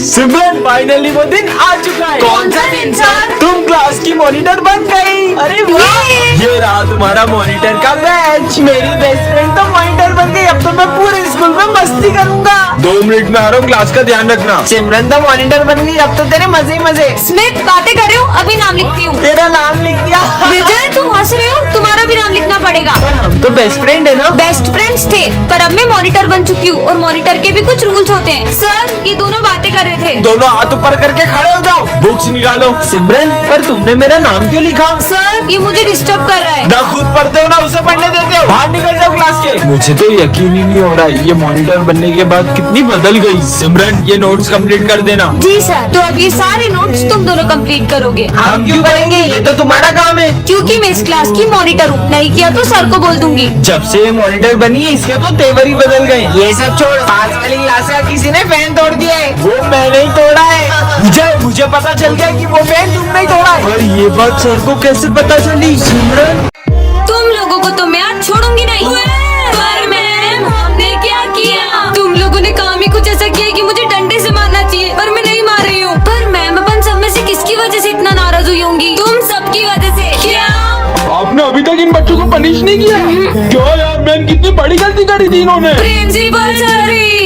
सिमरन finally वो दिन आ चुका है। कौन सा दिन सर? तुम क्लास की मॉनिटर बन गई। अरे वाह, ये रहा तुम्हारा मॉनिटर का बैच। मेरी बेस्ट फ्रेंड तो मॉनिटर बन गई। अब तो मैं पूरे स्कूल में मस्ती करूंगा। 2 मिनट में आ रहा हूँ, क्लास का ध्यान रखना। सिमरन तो मॉनिटर बन गई, अब तो तेरे मजे ही मजे। स्मिथ बातें कर रहे हो, अभी नाम लिखती हूँ। तेरा नाम लिख दिया। विजय तुम हंस रहे हो, तुम्हारा भी नाम लिखना पड़ेगा। हम तो बेस्ट फ्रेंड है ना। बेस्ट फ्रेंड्स थे, पर अब मैं मॉनिटर बन चुकी हूँ और मॉनिटर के भी कुछ रूल्स होते हैं। सर ये दोनों बातें कर रहे थे। दोनों हाथ ऊपर करके खड़े हो जाओ। बुक्स निकालो। सिमरन पर तुमने मेरा नाम क्यों लिखा? सर ये मुझे डिस्टर्ब कर रहा है। ना खुद पढ़ते हो ना उसे पढ़ने देते हो। बाहर निकल जाओ क्लास के। मुझे तो यकीन ही नहीं हो रहा है, ये मॉनिटर बनने के बाद कितनी बदल गई। सिमरन ये नोट्स कंप्लीट कर देना। जी सर। तो अब ये सारे नोट्स तुम दोनों कंप्लीट करोगे। हम क्यों करेंगे, ये तो तुम्हारा काम है। क्योंकि मैं इस क्लास की मॉनिटर हूँ, नहीं किया तो सर को बोल दूंगी। जब से मॉनिटर बनी है इसके तो तेवर ही बदल गए। ये सब छोड़, पास वाली क्लास का किसी ने फैन तोड़ दिया है। वो मैंने ही तोड़ा है। मुझे पता चल गया कि वो फैन तुमने ही तोड़ा है। और ये बात सर को कैसे पता चली? सिमरन तुम लोगों को तो मैं आज छोड़ूंगी नहीं। पर मैम हमने क्या किया? तुम लोगों ने काम ही कुछ ऐसा किया कि मुझे डंडे से मारना चाहिए, पर मैं नहीं मार रही हूँ। पर मैम अपन सब में से किसकी वजह से इतना नाराज हुई होंगी? तुम सबकी वजह से। क्या आपने अभी तक इन बच्चों को पनिश नहीं किया? क्यों यार मैम, कितनी बड़ी गलती करी थी इन्होंने। प्रिंसिपल सर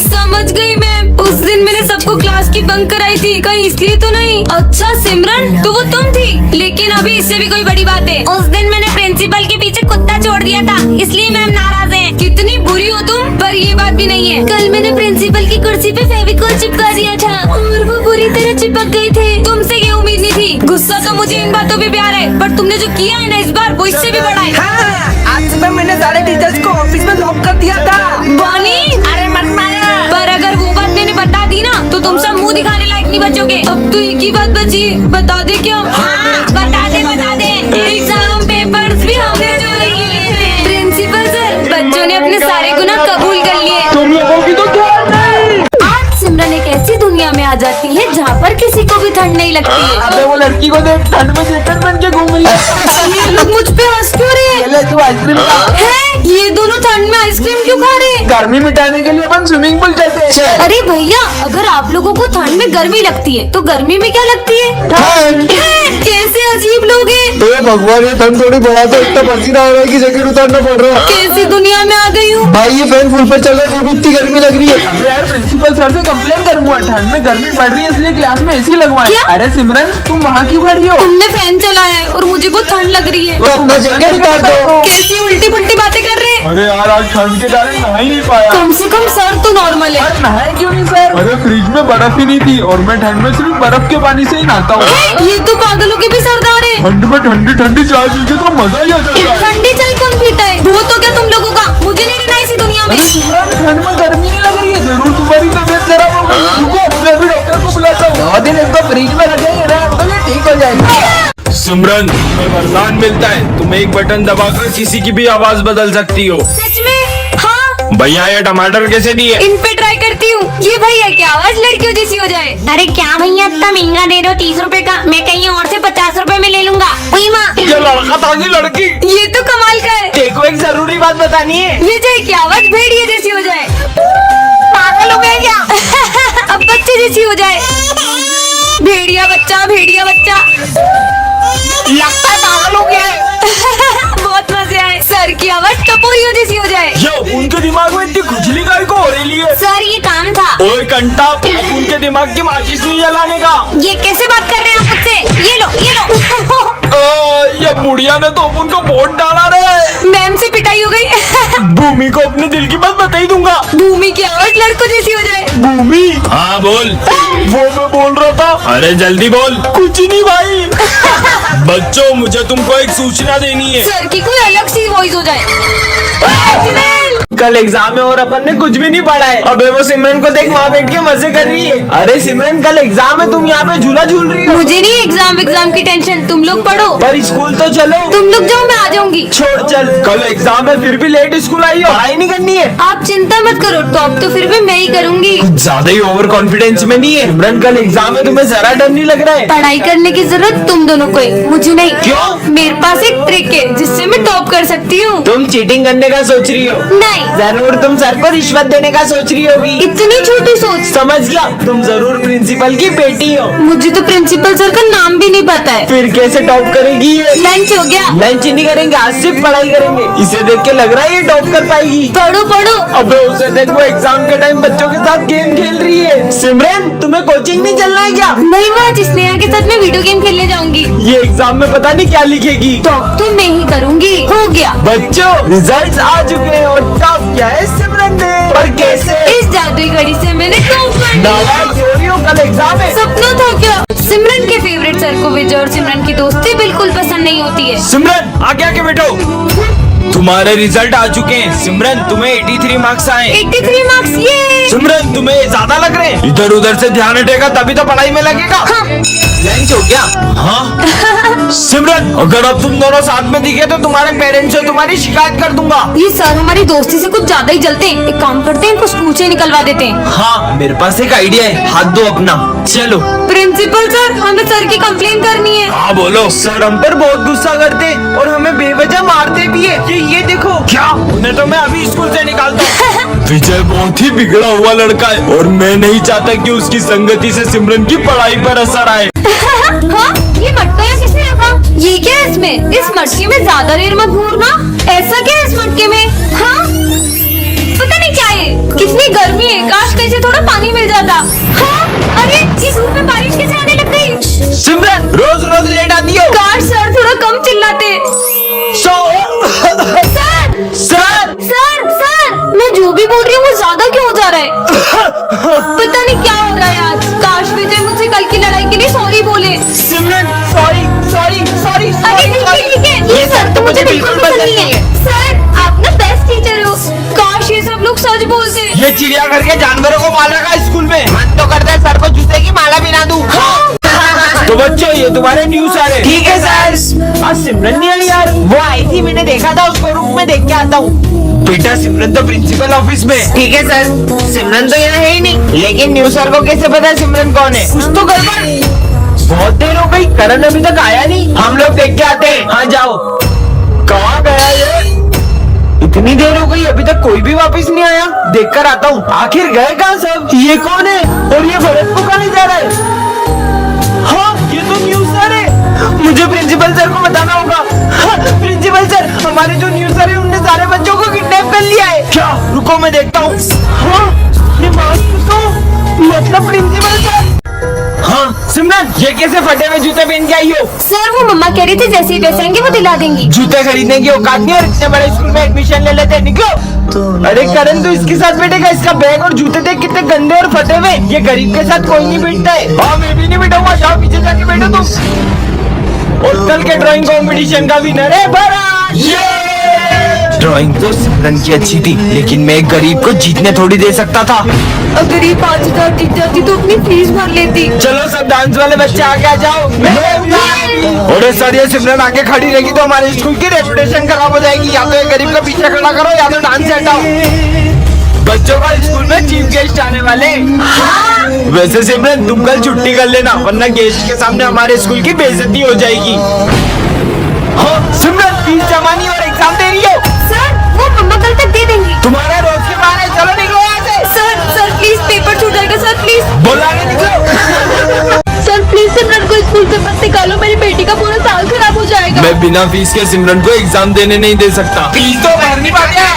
समझ गई मैम। उस दिन मैंने सबको क्लास की बंक कराई थी, कहीं इसलिए तो नहीं। अच्छा सिमरन तो वो तुम थी, लेकिन अभी इससे भी कोई बड़ी बात है। उस दिन मैंने प्रिंसिपल के पीछे कुत्ता छोड़ दिया था, इसलिए मैम नाराज है। कितनी बुरी हो तुम, पर ये बात भी नहीं है। कल मैंने प्रिंसिपल की कुर्सी पे फेविकोल चिपका दिया था और वो बुरी तरह चिपक गए थे। तुमसे ये उम्मीद नहीं थी। गुस्सा तो मुझे इन बातों पे प्यार है, पर तुमने जो किया है ना इस बार, वो इससे भी बड़ा है। आज सुबह मैंने सारे टीचर्स को ऑफिस में लॉक कर दिया था। बॉनी अरे मत मारा। पर अगर वो बात मैंने बता दी ना तो तुम सब मुंह दिखाने लायक नहीं बचोगे। अब तो एक ही बात बची, बता दे क्या? हाँ बता दे एग्जाम पेपर्स भी हमने चोरी किए थे। प्रिंसिपल सर बच्चों ने अपने सारे गुनाह कबूल कर लिए। तुम लोगों की तो क्या नहीं। आज सिमरन एक ऐसी दुनिया में आ जाती है जहाँ पर किसी को भी ठंड नहीं लगती है। अबे वो लड़की को देख, ठंड में जैकेट पहन के घूम रही है। ये लोग मुझ पे हंस क्यों रहे हैं? ले तू आइसक्रीम खा। हैं? ये दोनों ठंड में आइसक्रीम क्यों खा रहे हैं? गर्मी मिटाने के लिए अपन स्विमिंग पूल जाते हैं। अरे भैया अगर आप लोगों को ठंड में गर्मी लगती है तो गर्मी में क्या लगती है? ठंड। कैसे अजीब लोग हैं। तो भगवान ये ठंड थोड़ी बढ़ा दो, इतना पसीना आ रहा है कि जैकेट उतारना पड़ रहा है। कैसी दुनिया में आ गई हूँ। भाई ये फैन फुल पे चल रहा है, इतनी गर्मी लग रही है। यार प्रिंसिपल सर से कंप्लेन करूंगा, ठंड में गर्मी बढ़ रही है इसलिए क्लास में एसी लगवाएं। क्या? अरे सिमरन तुम वहाँ क्यों खड़ी हो? तुमने फैन चलाया है और मुझे बहुत ठंड लग रही है। तो अपना जैकेट उतार दो। कैसी उल्टी पुल्टी बातें कर रहे हैं। अरे यार आज ठंड के कारण नहा ही नहीं पाया। कम से कम सर तो नॉर्मल है। नहाए क्यों नहीं सर? अरे फ्रिज में बर्फ ही नहीं थी और मैं ठंड में सिर्फ बर्फ के पानी से ही नहाता हूँ। ये तो पागलों के भी सरदार है। ठंड में ठंडी ठंडी चाय पी के तो मजा ही आ जाता है। ठंडी चाय कौन पीता है? वो तो क्या तुम लोगों का, मुझे नहीं रहना इसी दुनिया में। अरे सिमरन ठंड में गर्मी नहीं लग रही है, जरूर तुम्हारी तबीयत खराब हो गई। रुको मैं अभी डॉक्टर को बुलाता हूँ। 9 दिन इसको फ्रिज में रखेंगे ना तो ये ठीक हो जाएगा। सिमरन तुम्हें वरदान मिलता है, तुम एक बटन दबाकर किसी की भी आवाज बदल सकती हो। सच में? हाँ भैया ये टमाटर कैसे दिए? इन पे ट्राई करती हूँ। ये भैया की आवाज लड़कियों जैसी हो जाए। अरे क्या भैया इतना महंगा दे रहे हो? 30 रुपए का, मैं कहीं और से 50 रुपए में ले लूंगा। वही माँ ये लड़का था कि लड़की? ये तो कमाल का है। देखो एक जरूरी बात बतानी है। विजय की आवाज भेड़िया जैसी हो जाए। पागल हो गए क्या? अब बच्चे जैसी हो जाए। भेड़िया बच्चा भेड़िया बच्चा। लगता है पागल हो गया है। बहुत मजे आए। सर की आवाज टपोरियों जैसी हो जाए। यो उनके दिमाग में इतनी खुजली काहे को हो रही है? सर ये काम था। ओए कंटा, अब उनके दिमाग की माचिस नहीं जलाने का। ये कैसे बात कर रहे हैं आप मुझसे? ये लो ये लो। ये बुढ़िया ने तो उनको वोट डाला रे। मैम से पिटाई हो गई। भूमि को अपने दिल की बात बता ही दूंगा। भूमि की आवाज लड़कों जैसी हो जाए। भूमि? हाँ बोल। वो मैं बोल रहा था। अरे जल्दी बोल। कुछ नहीं भाई। बच्चों मुझे तुमको एक सूचना देनी है। सर की कोई अलग सी वॉइस हो जाए। कल एग्जाम है और अपन ने कुछ भी नहीं पढ़ा है। अबे वो सिमरन को देख वहाँ बैठ के मजे कर रही है। अरे सिमरन कल एग्जाम है, तुम यहाँ पे झूला झूल रही हो। मुझे नहीं एग्जाम की टेंशन, तुम लोग पढ़ो। पर स्कूल तो चलो। तुम लोग जाओ मैं आ जाऊंगी। छोड़ चल, कल एग्जाम है फिर भी लेट स्कूल आई हो। पढ़ाई नहीं करनी है। आप चिंता मत करो, टॉप तो फिर भी मैं ही करूंगी। ज्यादा ही ओवर कॉन्फिडेंस में नहीं है। सिमरन कल एग्जाम है, तुम्हें जरा डर नहीं लग रहा है? पढ़ाई करने की जरूरत तुम दोनों को है, मुझे नहीं। क्यों? मेरे पास एक ट्रिक है जिससे मैं टॉप कर सकती हूँ। तुम चीटिंग करने का सोच रही हो? नहीं जरूर तुम सर को रिश्वत देने का सोच रही होगी। इतनी छोटी सोच। समझ गया, तुम जरूर प्रिंसिपल की बेटी हो। मुझे तो प्रिंसिपल सर का नाम भी नहीं पता है। फिर कैसे टॉप करेगी ये? लंच हो गया। लंच नहीं करेंगे, आज सिर्फ पढ़ाई करेंगे। इसे देख के लग रहा है ये टॉप कर पाएगी। पढ़ो पढ़ो। अबे उसे देख, वो एग्जाम के टाइम बच्चों के साथ गेम खेल रही है। सिमरन, तुम्हें कोचिंग नहीं चलना है क्या? नहीं, वो आज स्नेहा के साथ मैं वीडियो गेम खेलने जाऊंगी। ये एग्जाम में पता नहीं क्या लिखेगी। टॉप तो मैं ही करूंगी। हो गया। बच्चों, रिजल्ट्स आ चुके हैं और टॉप किया है सिमरन ने। पर कैसे? इस जादुई घड़ी से मैंने टॉप कर लिया। नालायक छोरियों, कल एग्जाम है। सपना था क्या? सिमरन के फेवरेट सर को विजय और सिमरन की दोस्ती बिल्कुल पसंद नहीं होती है। सिमरन, आगे आके बैठो। तुम्हारे रिजल्ट आ चुके हैं। सिमरन, तुम्हें 83 मार्क्स आए। 83 मार्क्स। ये सिमरन, तुम्हें ज्यादा लग रहे हैं। इधर उधर से ध्यान हटेगा तभी तो पढ़ाई में लगेगा। हाँ। लंच हो गया? हाँ। सिमरन, अगर अब तुम दोनों साथ में दिखे तो तुम्हारे पेरेंट्स से तुम्हारी शिकायत कर दूंगा। ये सर हमारी दोस्ती से कुछ ज्यादा ही जलते हैं। एक काम करते हैं, इनको स्कूल से निकलवा देते हैं। हाँ, मेरे पास एक आइडिया है, हाथ दो अपना। चलो। प्रिंसिपल सर, हमें सर की कंप्लेन करनी है। हाँ बोलो। सर हम पर बहुत गुस्सा करते हैं और हमें बेवजह मारते भी है। ये देखो। क्या? उन्हें तो मैं अभी स्कूल से निकालता हूँ। विजय बहुत ही बिगड़ा हुआ लड़का है और मैं नहीं चाहता कि उसकी संगति से सिमरन की पढ़ाई पर असर आए। हाँ, ये मटका यहाँ किसने रखा? ये क्या है इसमें? इस मटके में ज्यादा देर मत घूरना। ऐसा क्या है इस मटके में? हाँ, पता नहीं क्या है। कितनी गर्मी है, काश कहीं से थोड़ा पानी मिल जाता। हाँ, अरे इस धूप में बारिश कैसे आने लग गई? सिमरन, रोज रोज लेट आती हो। काश सर थोड़ा कम चिल्लाते। सर सर सर सर, मैं जो भी बोल रही हूँ वो ज्यादा क्यों हो जा रहा है? पता नहीं क्या हो रहा है आज। काश विजय मुझसे कल की लड़ाई के लिए सॉरी बोले। सिमरन, सॉरी सॉरी सॉरी। अरे ठीक है। ये सर तो मुझे बिल्कुल पसंद नहीं है। सर, आप ना बेस्ट टीचर हो। काश ये सब लोग सच बोलते। ये चिड़ियाघर के जानवरों को मार रखा है स्कूल में। मन तो करता है सर को जूते की माला भी ना दूं। तो बच्चों, ये तुम्हारे न्यूज आ रहे। ठीक है सर। आज सिमरन नहीं आई यार। वो आई थी, मैंने देखा था उसको। रूम में देख के आता हूँ। बेटा, सिमरन तो प्रिंसिपल ऑफिस में। ठीक है सर। सिमरन तो यहाँ है ही नहीं, लेकिन न्यूज सर को कैसे पता सिमरन कौन है? कुछ तो गड़बड़। बहुत देर हो गई, करण अभी तक आया नहीं। हम लोग देख के आते हैं। हाँ जाओ। कहाँ गया ये? इतनी देर हो गई, अभी तक कोई भी वापस नहीं आया। देख कर आता हूँ। आखिर गए कहाँ सब? ये कौन है और ये भरत को कहाँ जा रहा है? हाँ, ये तो न्यूज सर है। मुझे प्रिंसिपल सर को बताना होगा। हाँ, प्रिंसिपल सर, हमारे जो न्यूज सर है उनने सारे बच्चों को किडनैप कर लिया है। क्या? रुको मैं देखता हूँ। हाँ, ये मास्क तो मतलब प्रिंसिपल सर। हाँ सिमरन, ये कैसे फटे हुए जूते पहन के आई हो? सर, वो मम्मा कह रही थी जैसे ही पैसे आएंगे वो दिला देंगी। जूते खरीदने की औकात नहीं और इतने बड़े स्कूल में एडमिशन ले लेते हैं। निकलो। अरे करण, तू इसके साथ बैठेगा? इसका बैग और जूते देख कितने गंदे और फटे हुए। ये गरीब के साथ कोई नहीं बैठता है। हाँ, मैं भी नहीं बैठूंगा। जाओ पीछे जाके बैठो तुम। और कल के ड्राइंग कंपटीशन का विनर है भरत। ड्राइंग तो सिमरन की अच्छी थी, लेकिन मैं एक गरीब को जीतने थोड़ी दे सकता था। अगर ये 5000 जीत जाती तो अपनी फीस भर लेती। चलो सब डांस वाले बच्चे आगे आ जाओ। अरे सर, ये सिमरन आगे खड़ी रहेगी तो हमारे स्कूल की रेपुटेशन खराब हो जाएगी। या तो ये गरीब का पीछे खड़ा करो या तो डांस से हटाओ। बच्चों का स्कूल में चीफ गेस्ट आने वाले। हाँ। वैसे सिमरन, तुम कल छुट्टी कर लेना, वरना गेस्ट के सामने हमारे स्कूल की बेइज्जती हो जाएगी। हाँ सिमरन, फीस जमा नहीं और एग्जाम दे रही हो। सर, वो मम्मा कल तक दे देंगी। तुम्हारा रोज के बारे, चलो निकलो यहाँ से। सर प्लीज, पेपर छूट जाएगा सर, प्लीज। बोला नहीं, निकलो। सर प्लीज, सिमरन को स्कूल से मत निकालो, मेरी बेटी का पूरा साल खराब हो जाएगा। मैं बिना फीस के सिमरन को एग्जाम देने नहीं दे सकता। फीस तो भरनी पड़ती है।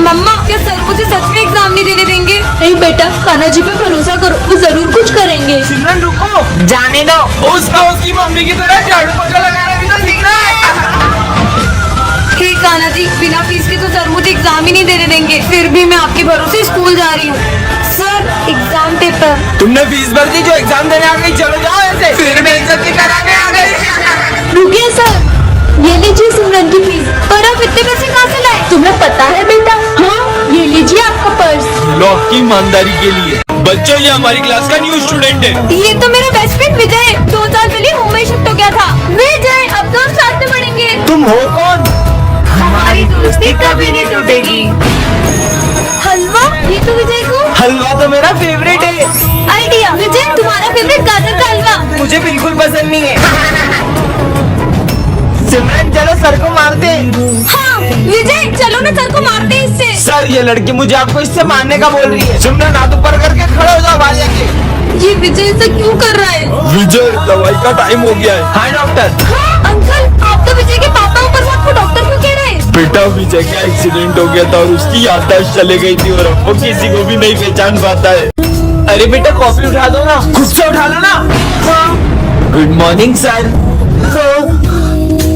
मम्मा, क्या सर मुझे सच में एग्जाम नहीं देने देंगे? नहीं बेटा, कान्हा जी पे भरोसा करो, वो जरूर कुछ करेंगे। सिमरन रुको, जाने दो। उसकी मम्मी की तरह झाड़ू पोछा लगाना भी तो सीखना है। ठीक कान्हा जी, बिना फीस के तो सर मुझे एग्जाम ही नहीं देने देंगे। फिर भी मैं आपके भरोसे स्कूल जा रही हूँ। Sir, exam paper. तुमने फीस भर दी जो एग्जाम देने आ गई, चलो जाओ ऐसे। फिर मैं इज्जत करा के आ गई। रुकिए सर, ये लीजिए सिमरन की फीस। पर आप इतने पैसे कहाँ से लाए? तुम्हें पता है बेटा? हाँ, ये लीजिए आपका पर्स। लॉ की ईमानदारी के लिए। बच्चों, ये हमारी क्लास का न्यू स्टूडेंट है। ये तो मेरा बेस्ट फ्रेंड विजय है। 2 साल पहले मुंबई शिफ्ट हो गया था। विजय, अब तो हम साथ में पढ़ेंगे। तुम हो कौन? हमारी दोस्ती कभी नहीं टूटेगी। हलवा, ये तो विजय को। हलवा तो मेरा फेवरेट है। आइडिया, विजय तुम्हारा फेवरेट गाजर का हलवा। मुझे बिल्कुल पसंद नहीं है। सिमरन, चलो सर को मारते हैं। हाँ, विजय चलो ना सर को मारते हैं इससे। सर ये लड़की मुझे आपको इससे मारने का बोल रही है। सिमरन हाथ ऊपर करके खड़े हो जाओ बाहर जाके। ये विजय ऐसा क्यों कर रहा है? विजय दवाई का टाइम हो गया है। हाँ डॉक्टर। हाँ, अंकल आप तो विजय के पापा ऊपर से आपको डॉक्टर क्यों कह रहे हैं? बेटा विजय का एक्सीडेंट हो गया था और उसकी याददाश्त चले गई थी और अब वो किसी को भी नहीं पहचान पाता है। अरे बेटा कॉफी उठा दो ना, खुद से उठा लो ना। Good morning sir.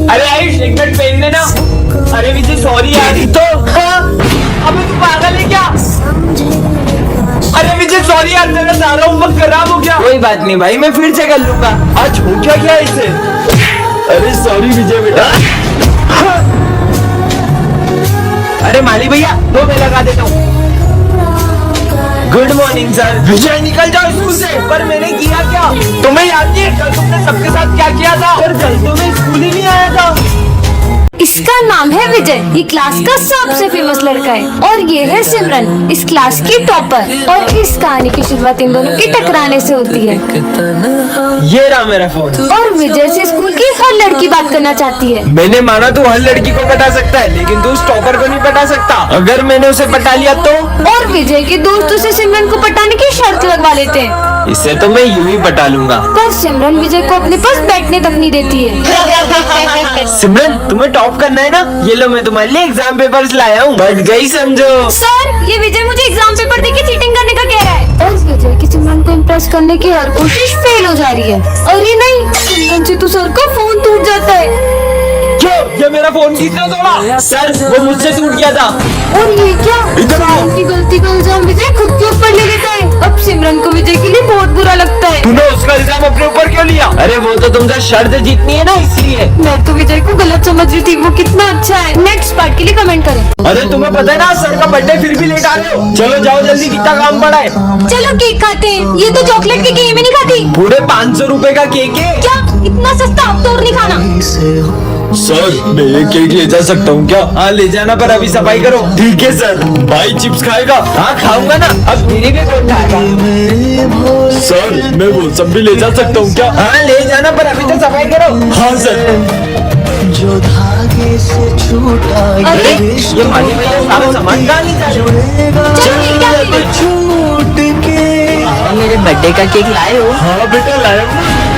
अरे आयुष एक मिनट पेन देना। अरे विजय सॉरी यार। तो अबे तू पागल है क्या? अरे विजय सॉरी यार, तेरा सारा होमवर्क खराब हो गया। कोई बात नहीं भाई, मैं फिर से कर लूंगा। आज हो क्या इसे? अरे सॉरी विजय बेटा। अरे माली भैया दो मैं लगा देता हूँ। Good morning sir. विजय निकल जाओ स्कूल से। पर मैंने किया क्या? तुम्हें याद नहीं है कल तुमने सबके साथ क्या किया था? पर कल तो मैं स्कूल ही नहीं आया था। इसका नाम है विजय, ये क्लास का सबसे फेमस लड़का है। और ये है सिमरन, इस क्लास की टॉपर। और इस कहानी की शुरुआत इन दोनों की टकराने से होती है। ये रहा मेरा फोन। और विजय से स्कूल की हर लड़की बात करना चाहती है। मैंने माना तू हर लड़की को पटा सकता है, लेकिन तू उस टॉपर को नहीं पटा सकता। अगर मैंने उसे पटा लिया तो? और विजय के दोस्त उसे सिमरन को पटाने की शर्त लगवा लेते हैं। इसे तो मैं यूं ही पटा लूंगा। पर सिमरन विजय को अपने पास बैठने तक नहीं देती है। सिमरन तुम्हें टॉप करना है ना? ये लो मैं तुम्हारे लिए एग्जाम पेपर्स लाया हूँ, बढ़ गई समझो। सर ये विजय मुझे एग्जाम पेपर देके चीटिंग करने का कह रहा है। और विजय की सिमरन को इम्प्रेस करने की हर कोशिश फेल हो जा रही है। अरे नहीं, सिमरन से तो सर का फोन टूट जाता है। क्यों? ये मेरा फोन किसने तोड़ा? सर वो मुझसे टूट गया था। और ये क्या? इधर आओ। सिमरन की गलती का इल्जाम विजय खुद के ऊपर ले लेता है। अब सिमरन को विजय के लिए बहुत बुरा लगता है। तूने उसका इल्जाम अपने ऊपर क्यों लिया? अरे वो तो तुमसे शर्त जीतनी है ना, इसलिए। मैं तो विजय को गलत समझ रही थी, वो कितना अच्छा है। नेक्स्ट पार्ट के लिए कमेंट करें। अरे तुम्हें पता है ना सर का बर्थडे फिर भी लेट आ रहे हो। चलो जाओ जल्दी, कितना काम पड़ा है। चलो केक खाते हैं। ये तो चॉकलेट के केक में नहीं खाती। पूरे 500 रुपए का केक है। क्या इतना सस्ता? अब तो और नहीं खाना। सर मैं ये केक ले जा सकता हूँ क्या? हाँ ले जाना, पर अभी सफाई करो। ठीक है सर। भाई चिप्स खाएगा? हाँ खाऊंगा ना। अब मेरे भी कौन खाएगा? सर मैं वो सब भी ले जा सकता हूँ क्या? हाँ ले जाना, पर अभी तो सफाई करो। हाँ सर। जो धागे से छूटा अरे ये माली भैया सारा सामान कहाँ ले जा रहे हो? चलो ये क्या है? छूट के मेरे बर्थडे का केक लाए हो? हाँ बेटा लाया हूँ।